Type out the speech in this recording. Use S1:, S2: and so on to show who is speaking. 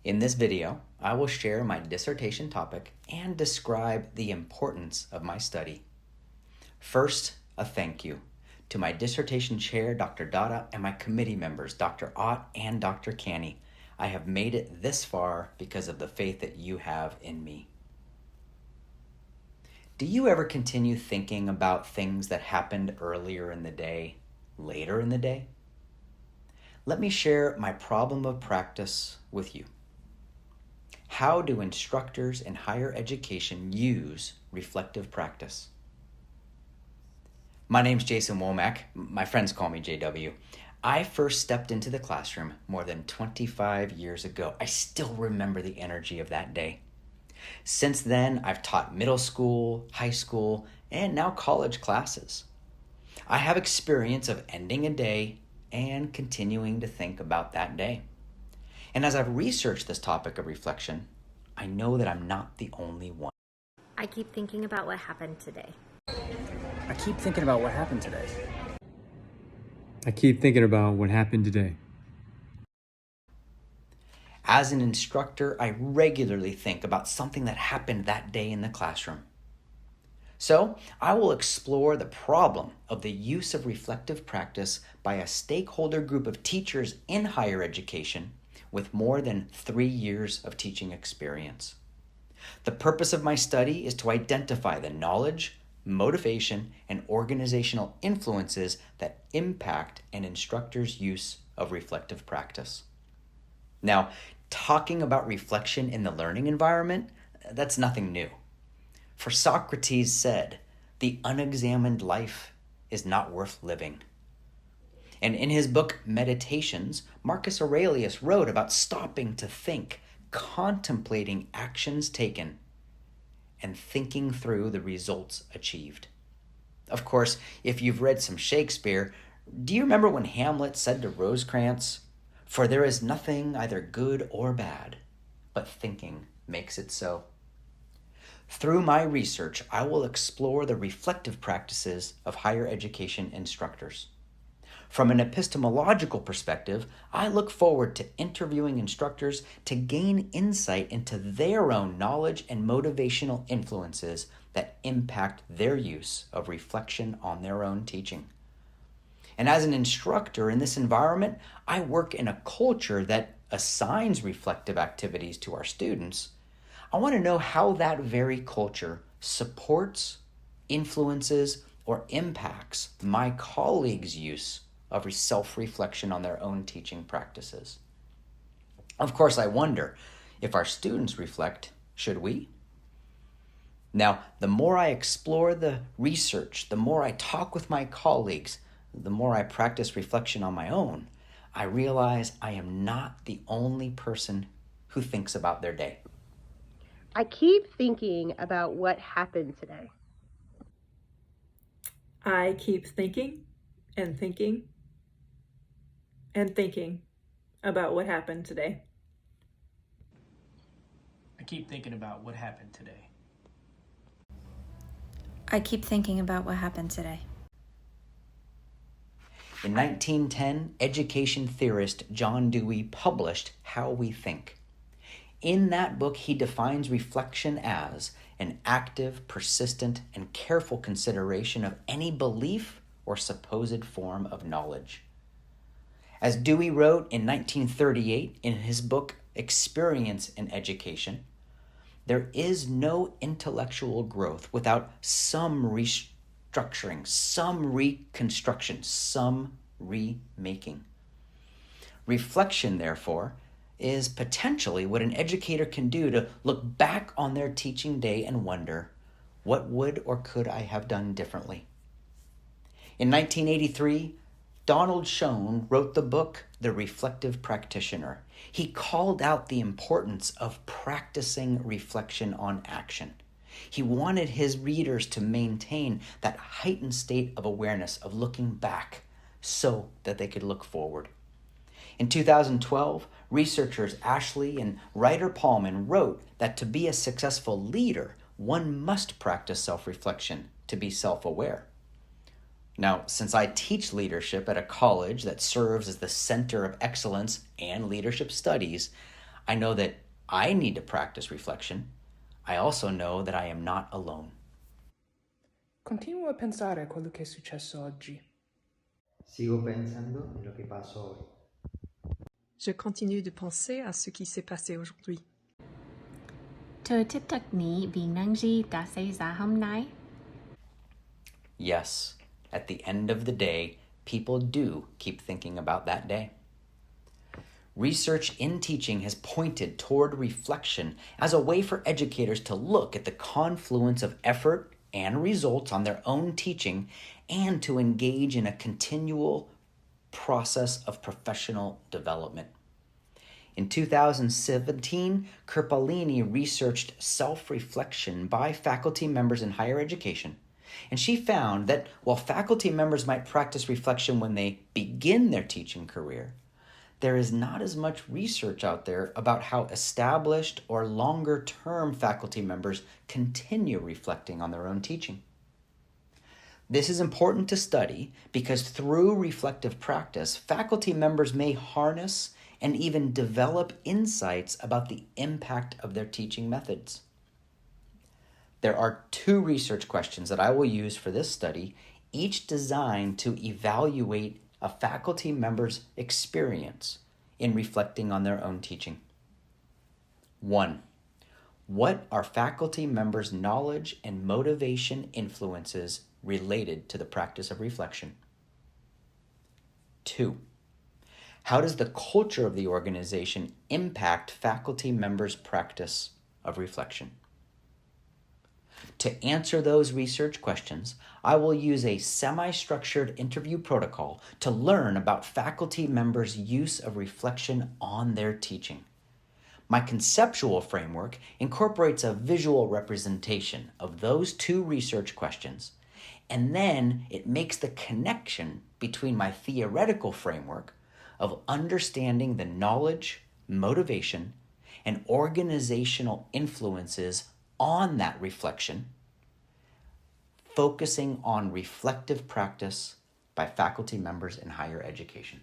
S1: In this video, I will share my dissertation topic and describe the importance of my study. First, a thank you to my dissertation chair, Dr. Dada, and my committee members, Dr. Ott and Dr. Canny. I have made it this far because of the faith that you have in me. Do you ever continue thinking about things that happened earlier in the day, later in the day? Let me share my problem of practice with you. How do instructors in higher education use reflective practice? My name's Jason Womack. My friends call me JW. I first stepped into the classroom more than 25 years ago. I still remember the energy of that day. Since then, I've taught middle school, high school, and now college classes. I have experience of ending a day and continuing to think about that day. And as I've researched this topic of reflection, I know that I'm not the only one.
S2: I keep thinking about what happened today.
S3: I keep thinking about what happened today.
S4: I keep thinking about what happened today.
S1: As an instructor, I regularly think about something that happened that day in the classroom. So, I will explore the problem of the use of reflective practice by a stakeholder group of teachers in higher education with more than 3 years of teaching experience. The purpose of my study is to identify the knowledge, motivation, and organizational influences that impact an instructor's use of reflective practice. Now, talking about reflection in the learning environment, that's nothing new. For Socrates said, "The unexamined life is not worth living." And in his book, Meditations, Marcus Aurelius wrote about stopping to think, contemplating actions taken, and thinking through the results achieved. Of course, if you've read some Shakespeare, do you remember when Hamlet said to Rosecrans, "For there is nothing either good or bad, but thinking makes it so"? Through my research, I will explore the reflective practices of higher education instructors. From an epistemological perspective, I look forward to interviewing instructors to gain insight into their own knowledge and motivational influences that impact their use of reflection on their own teaching. And as an instructor in this environment, I work in a culture that assigns reflective activities to our students. I want to know how that very culture supports, influences, or impacts my colleagues' use of self-reflection on their own teaching practices. Of course, I wonder, if our students reflect, should we? Now, the more I explore the research, the more I talk with my colleagues, the more I practice reflection on my own, I realize I am not the only person who thinks about their day.
S5: I keep thinking about what happened today.
S6: I keep thinking and thinking and thinking about what happened today.
S3: I keep thinking about what happened today.
S2: I keep thinking about what happened today.
S1: In 1910, education theorist John Dewey published How We Think. In that book, he defines reflection as an active, persistent, and careful consideration of any belief or supposed form of knowledge. As Dewey wrote in 1938 in his book Experience in Education, there is no intellectual growth without some restructuring, some reconstruction, some remaking. Reflection, therefore, is potentially what an educator can do to look back on their teaching day and wonder, what would or could I have done differently? In 1983, Donald Schoen wrote the book, The Reflective Practitioner. He called out the importance of practicing reflection on action. He wanted his readers to maintain that heightened state of awareness of looking back so that they could look forward. In 2012, researchers Ashley and Ryder Paulman wrote that to be a successful leader, one must practice self-reflection to be self-aware. Now, since I teach leadership at a college that serves as the center of excellence and leadership studies, I know that I need to practice reflection. I also know that I am not alone.
S7: Continuo a pensare a quello che è successo oggi.
S8: Sigo pensando en lo que pasó hoy.
S9: Je continue de penser à ce qui s'est passé aujourd'hui.
S10: เธอtiếp tục nghĩ vì những gì đã xảy ra hôm nay?
S1: Yes, at the end of the day, people do keep thinking about that day. Research in teaching has pointed toward reflection as a way for educators to look at the confluence of effort and results on their own teaching and to engage in a continual process of professional development. In 2017, Kirpalini researched self-reflection by faculty members in higher education, and she found that while faculty members might practice reflection when they begin their teaching career, there is not as much research out there about how established or longer-term faculty members continue reflecting on their own teaching. This is important to study because through reflective practice, faculty members may harness and even develop insights about the impact of their teaching methods. There are 2 research questions that I will use for this study, each designed to evaluate a faculty member's experience in reflecting on their own teaching. 1. What are faculty members' knowledge and motivation influences related to the practice of reflection? 2. How does the culture of the organization impact faculty members' practice of reflection? To answer those research questions, I will use a semi-structured interview protocol to learn about faculty members' use of reflection on their teaching. My conceptual framework incorporates a visual representation of those 2 research questions, and then it makes the connection between my theoretical framework of understanding the knowledge, motivation, and organizational influences on that reflection, focusing on reflective practice by faculty members in higher education.